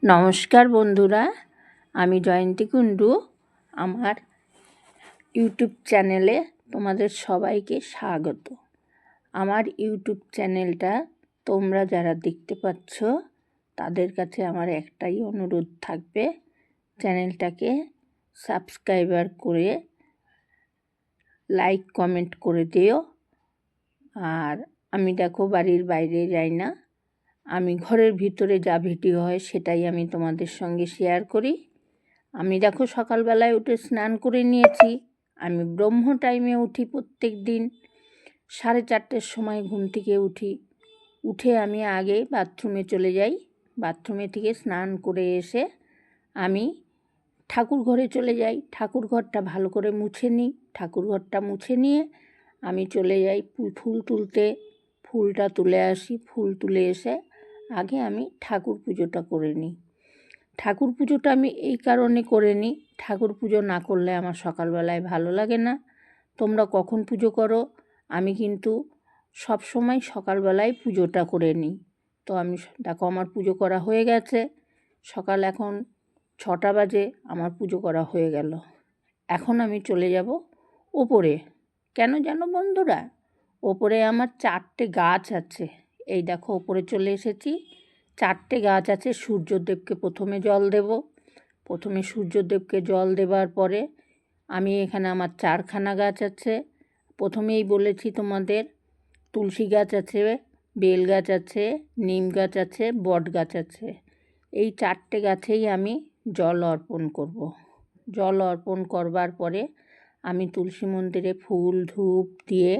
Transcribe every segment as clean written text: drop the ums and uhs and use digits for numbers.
নমস্কার বন্ধুরা, আমি জয়ন্তী কুণ্ডু। আমার ইউটিউব চ্যানেলে তোমাদের সবাইকে স্বাগত। আমার ইউটিউব চ্যানেলটা তোমরা যারা দেখতে পাচ্ছ তাদের কাছে আমার একটাই অনুরোধ থাকবে, চ্যানেলটাকে সাবস্ক্রাইবার করে লাইক কমেন্ট করে দিও। আর আমি দেখো বাড়ির বাইরে যাই না, আমি ঘরের ভিতরে যা ভিডিও হয় সেটাই আমি তোমাদের সঙ্গে শেয়ার করি। আমি দেখো সকালবেলায় উঠে স্নান করে নিয়েছি। আমি ব্রহ্ম টাইমে উঠি, প্রত্যেক দিন 4:30টার সময় ঘুম থেকে উঠে আমি আগে বাথরুমে চলে যাই। বাথরুমে থেকে স্নান করে এসে আমি ঠাকুর ঘরে চলে যাই। ঠাকুর ঘরটা ভালো করে মুছে নিই। ঠাকুর ঘরটা মুছে নিয়ে আমি চলে যাই ফুল তুলতে। ফুলটা তুলে আসি। ফুল তুলে এসে আগে আমি ঠাকুর পুজোটা করে নিই। ঠাকুর পুজোটা আমি এই কারণে করে নিই, ঠাকুর পুজো না করলে আমার সকালবেলায় ভালো লাগে না। তোমরা কখন পুজো করো? আমি কিন্তু সব সময় সকালবেলায় পুজোটা করে নিই। তো আমি দেখো আমার পুজো করা হয়ে গেছে। সকাল এখন 6টা বাজে, আমার পুজো করা হয়ে গেল। এখন আমি চলে যাব ওপরে। কেন জানো বন্ধুরা? ওপরে আমার 4টে গাছ আছে। এই দেখো ওপরে চলে এসেছি। 4টে গাছ আছে। সূর্যদেবকে প্রথমে জল দেব। প্রথমে সূর্যদেবকে জল দেবার পরে আমি এখানে আমার 4খানা গাছ আছে। প্রথমেই বলেছি তোমাদের, তুলসী গাছ আছে, বেল গাছ আছে, নিম গাছ আছে, বট গাছ আছে। এই 4টে গাছেই আমি জল অর্পণ করব। জল অর্পণ করবার পরে আমি তুলসী মন্দিরে ফুল ধূপ দিয়ে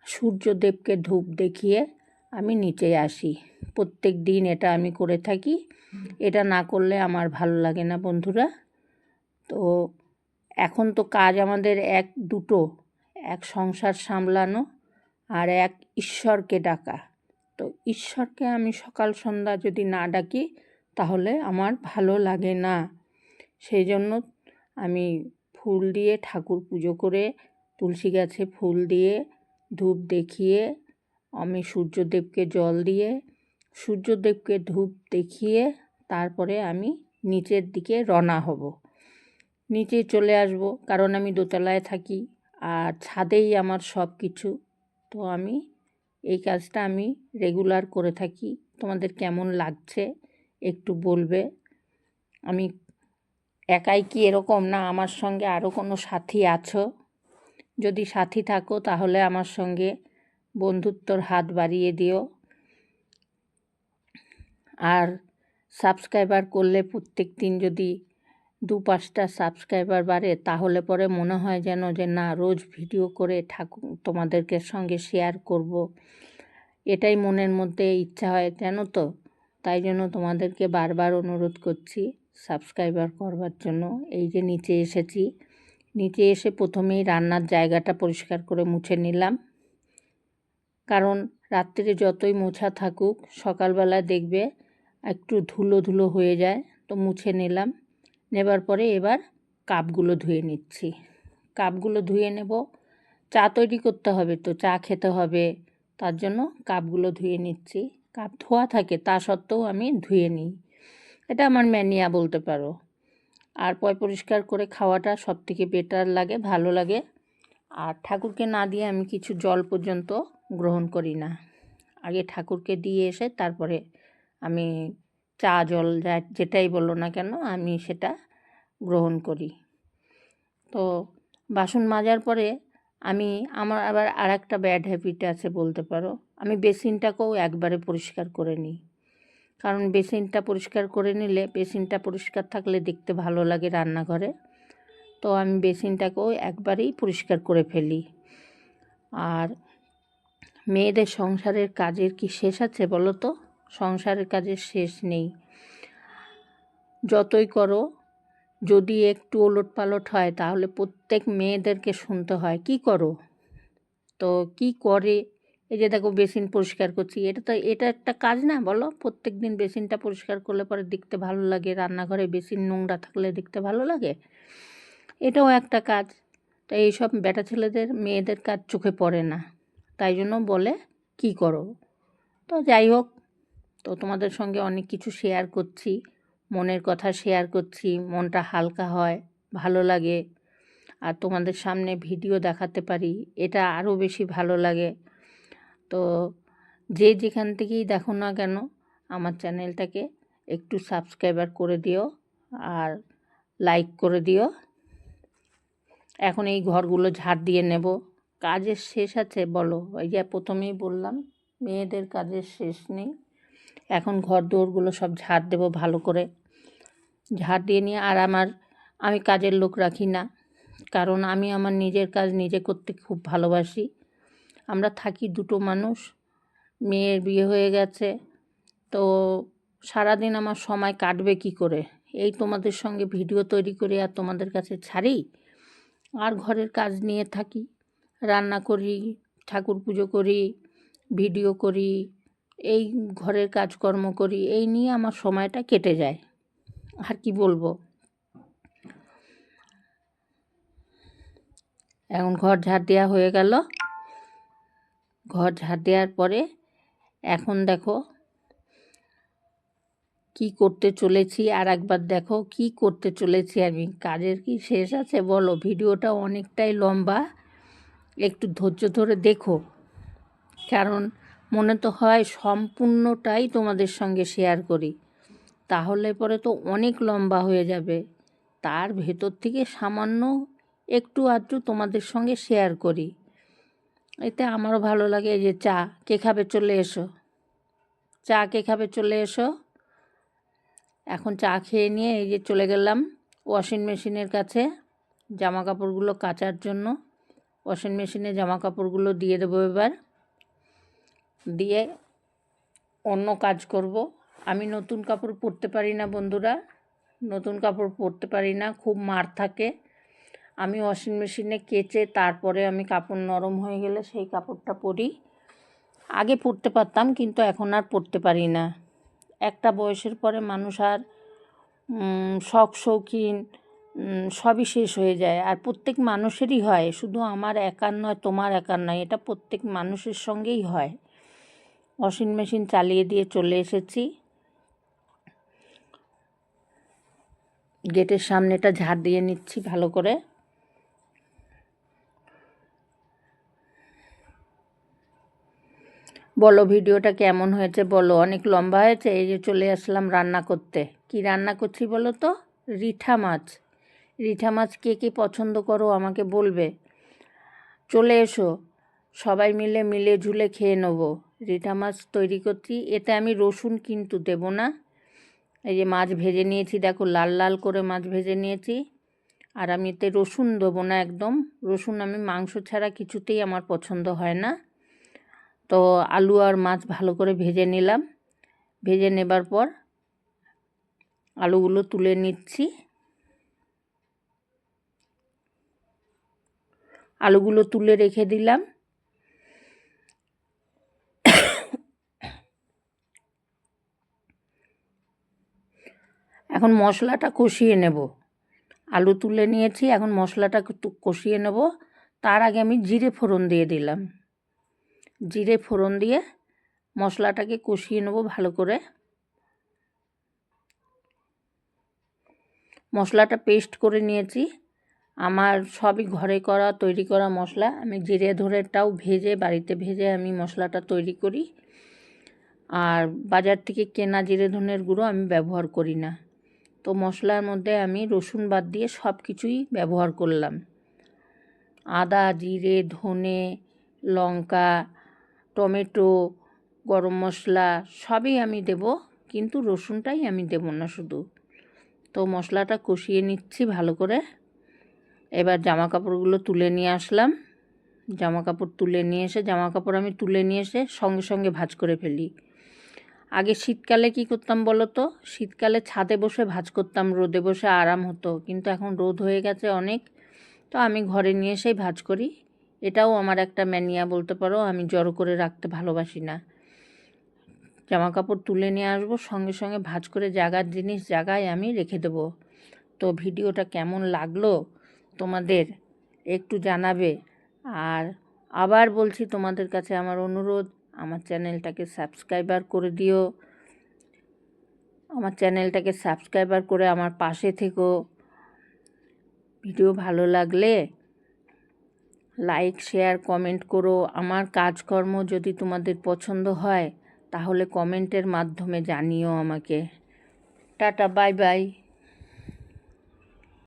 সূর্যদেবকে ধূপ দেখিয়ে আমি নিচে আসি। প্রত্যেক দিন এটা আমি করে থাকি। এটা না করলে আমার ভালো লাগে না বন্ধুরা। তো এখন তো কাজ আমাদের দুটো, এক সংসার সামলানো আর এক ঈশ্বরকে ডাকা। তো ঈশ্বরকে আমি সকাল সন্ধ্যা যদি না ডাকি তাহলে আমার ভালো লাগে না। সেই জন্য আমি ফুল দিয়ে ঠাকুর পুজো করে, তুলসী গাছে ফুল দিয়ে ধূপ দেখিয়ে, আমি সূর্যদেবকে জল দিয়ে, সূর্যদেবকে ধূপ দেখিয়ে তারপরে আমি নিচের দিকে রওনা হব। নিচে চলে আসব, কারণ আমি দোতলায় থাকি আর ছাদেই আমার সব কিছু। তো আমি এই কাজটা আমি রেগুলার করে থাকি। তোমাদের কেমন লাগছে একটু বলবে। আমি একাই কি এরকম, না আমার সঙ্গে আরও কোনো সাথী আছো? যদি সাথী থাকো তাহলে আমার সঙ্গে বন্ধুত্বর হাত বাড়িয়ে দিও। আর সাবস্ক্রাইবার করলে প্রত্যেক দিন যদি 2-5টা সাবস্ক্রাইবার বাড়ে তাহলে পরে মনে হয় যেন যে না, রোজ ভিডিও করে তোমাদেরকে সঙ্গে শেয়ার করব। এটাই মনের মধ্যে ইচ্ছা হয়, জানো তো। তাই জন্য তোমাদেরকে বারবার অনুরোধ করছি সাবস্ক্রাইবার করবার জন্য। এই যে নিচে এসেছি, নিচে এসে প্রথমেই রান্নার জায়গাটা পরিষ্কার করে মুছে নিলাম। কারণ রাত্রিরে যতই মোছা থাকুক সকালবেলা দেখবে একটু ধুলো ধুলো হয়ে যায়। তো মুছে নিলাম। নেবার পরে এবার কাপগুলো ধুয়ে নিচ্ছি। কাপগুলো ধুয়ে নেব। চা তৈরি করতে হবে, তো চা খেতে হবে, তার জন্য কাপগুলো ধুয়ে নিচ্ছি। কাপ ধোয়া থাকে তা সত্ত্বেও আমি ধুয়ে নিই। এটা আমার ম্যানিয়া বলতে পারো। আর পরিষ্কার করে খাওয়াটা সবথেকে বেটার লাগে, ভালো লাগে। আর ঠাকুরকে না দিয়ে আমি কিছু জল পর্যন্ত গ্রহণ করি না। আগে ঠাকুরকে দিয়ে এসে তারপরে আমি চা জল যেটাই বলো না কেন আমি সেটা গ্রহণ করি। তো বাসন মাজার পরে আমার আবার আরেকটা ব্যাড হ্যাবিট আছে বলতে পারো। আমি বেসিনটাকেও একবারে পরিষ্কার করে নিই। কারণ বেসিনটা পরিষ্কার করে নিলে, বেসিনটা পরিষ্কার থাকলে দেখতে ভালো লাগে রান্নাঘরে। তো আমি বেসিনটাকেও একবারেই পরিষ্কার করে ফেলি। আর মেয়েদের সংসারের কাজের কি শেষ আছে বলো তো? সংসারের কাজের শেষ নেই। যতই করো, যদি একটু ওলটপালট হয় তাহলে প্রত্যেক মেয়েদেরকে শুনতে হয় কি করো। তো কি করে? এই যে দেখো বেসিন পরিষ্কার করছি, এটা একটা কাজ না বলো? প্রত্যেক দিন বেসিনটা পরিষ্কার করলে পরে দেখতে ভালো লাগে। রান্নাঘরে বেসিন নোংরা থাকলে দেখতে ভালো লাগে। এটাও একটা কাজ। তো এইসব বেটা ছেলেদের, মেয়েদের কাজ চোখে পড়ে না, তাই জন্য বলে কি করো। তো যাই হোক, তো তোমাদের সঙ্গে অনেক কিছু শেয়ার করছি, মনের কথা শেয়ার করছি, মনটা হালকা হয়, ভালো লাগে। আর তোমাদের সামনে ভিডিও দেখাতে পারি, এটা আরও বেশি ভালো লাগে। তো যে যেখান থেকেই দেখো না কেন আমার চ্যানেলটাকে একটু সাবস্ক্রাইবার করে দিও আর লাইক করে দিও। এখন এই ঘরগুলো ঝাড় দিয়ে নেব। কাজের শেষ আছে বলো? ওই যে প্রথমেই বললাম মেয়েদের কাজের শেষ নেই। এখন ঘর দোরগুলো সব ঝাড় দেবো ভালো করে। ঝাড় দিয়ে নিয়ে আর আমি কাজের লোক রাখি না, কারণ আমি আমার নিজের কাজ নিজে করতে খুব ভালোবাসি। আমরা থাকি দুটো মানুষ, মেয়ের বিয়ে হয়ে গেছে, তো সারাদিন আমার সময় কাটবে কি করে? এই তোমাদের সঙ্গে ভিডিও তৈরি করে আর তোমাদের কাছে ছাড়ি, আর ঘরের কাজ নিয়ে থাকি, রান্না করি, ঠাকুর পুজো করি, ভিডিও করি, এই ঘরের কাজকর্ম করি, এই নিয়ে আমার সময়টা কেটে যায়। আর কি বলবো। এখন ঘর ঝাড় দেওয়া হয়ে গেল। ঘর ঝাড় দেওয়ার পরে এখন দেখো কি করতে চলেছি, আর একবার দেখো কি করতে চলেছি আমি। কাজের কি শেষ আছে বলো? ভিডিওটা অনেকটাই লম্বা, একটু ধৈর্য ধরে দেখো, কারণ মনে তো হয় সম্পূর্ণটাই তোমাদের সঙ্গে শেয়ার করি, তাহলে পরে তো অনেক লম্বা হয়ে যাবে। তার ভেতর থেকে সামান্য একটু আধটু তোমাদের সঙ্গে শেয়ার করি, এতে আমারও ভালো লাগে। এই যে চা কে খাবে চলে এসো, চা কে খাবে চলে এসো। এখন চা খেয়ে নিয়ে এই যে চলে গেলাম ওয়াশিং মেশিনের কাছে জামা কাপড়গুলো কাচার জন্য। ওয়াশিং মেশিনে জামা কাপড়গুলো দিয়ে দেবো এবার, দিয়ে অন্য কাজ করব। আমি নতুন কাপড় পরতে পারি না বন্ধুরা, নতুন কাপড় পরতে পারি না, খুব মার থাকে। আমি ওয়াশিং মেশিনে কেচে তারপরে আমি কাপড় নরম হয়ে গেলে সেই কাপড়টা পরি। আগে পরতে পারতাম, কিন্তু এখন আর পরতে পারি না। একটা বয়সের পরে মানুষ আর শখ শৌখিন সবই শেষ হয়ে যায়। আর প্রত্যেক মানুষেরই হয়, শুধু আমার একার নয়, তোমার একার নয়, এটা প্রত্যেক মানুষের সঙ্গেই হয়। ওয়াশিং মেশিন চালিয়ে দিয়ে চলে এসেছি, গেটের সামনেটা ঝাড় দিয়ে নিচ্ছি ভালো করে। বলো ভিডিওটা কেমন হয়েছে বলো? অনেক লম্বা হয়েছে। এই যে চলে আসলাম রান্না করতে। কি রান্না করছি বলো তো? রিঠা মাছ। রিঠা মাছ কে কে পছন্দ করো আমাকে বলবে। চলে এসো, সবাই মিলে ঝুলে খেয়ে নেবো। রিঠা মাছ তৈরি করছি, এতে আমি রসুন কিন্তু দেব না। এই যে মাছ ভেজে নিয়েছি, দেখো লাল লাল করে মাছ ভেজে নিয়েছি। আর আমি এতে রসুন দেবো না একদম। রসুন আমি মাংস ছাড়া কিছুতেই আমার পছন্দ হয় না। তো আলু আর মাছ ভালো করে ভেজে নিলাম। ভেজে নেবার পর আলুগুলো তুলে নিচ্ছি। আলুগুলো তুলে রেখে দিলাম। এখন মশলাটা কষিয়ে নেব। আলু তুলে নিয়েছি, এখন মশলাটা কষিয়ে নেব। তার আগে আমি জিরে ফোড়ন দিয়ে দিলাম। জিরে ফোড়ন দিয়ে মশলাটাকে কষিয়ে নেব ভালো করে। মশলাটা পেস্ট করে নিয়েছি, আমার সবই ঘরে করা তৈরি করা মশলা। আমি জিরে ধরেটাও বাড়িতে ভেজে আমি মশলাটা তৈরি করি। আর বাজার থেকে কেনা জিরে ধনের গুঁড়ো আমি ব্যবহার করি না। তো মশলার মধ্যে আমি রসুন বাদ দিয়ে সব কিছুই ব্যবহার করলাম। আদা, জিরে, ধনে, লঙ্কা, টমেটো, গরম মশলা সবই আমি দেব, কিন্তু রসুনটাই আমি দেব না শুধু। তো মশলাটা কষিয়ে নিচ্ছি ভালো করে। এবার জামা কাপড়গুলো তুলে নিয়ে আসলাম। জামা কাপড় আমি তুলে নিয়ে এসে সঙ্গে সঙ্গে ভাঁজ করে ফেলি। আগে শীতকালে কি করতাম বলো তো? শীতকালে ছাদে বসে ভাঁজ করতাম, রোদে বসে আরাম হতো, কিন্তু এখন রোদ হয়ে গেছে অনেক, তো আমি ঘরে নিয়ে এসেই ভাঁজ করি। এটাও আমার একটা ম্যানিয়া বলতে পারো, আমি জড়ো করে রাখতে ভালোবাসি না। জামা কাপড় তুলে নিয়ে আসবো, সঙ্গে সঙ্গে ভাঁজ করে জায়গার জিনিস জায়গায় আমি রেখে দেবো। তো ভিডিওটা কেমন লাগলো তোমাদের একটু জানাবে। আর আবার বলছি তোমাদের কাছে আমার অনুরোধ, আমার চ্যানেলটাকে সাবস্ক্রাইবার করে দিও। আমার চ্যানেলটাকে সাবস্ক্রাইবার করে আমার পাশে থেকো। ভিডিও ভালো লাগলে লাইক শেয়ার কমেন্ট করো। আমার কাজকর্ম যদি তোমাদের পছন্দ হয় তাহলে কমেন্টের মাধ্যমে জানিও আমাকে। Tata, bye bye.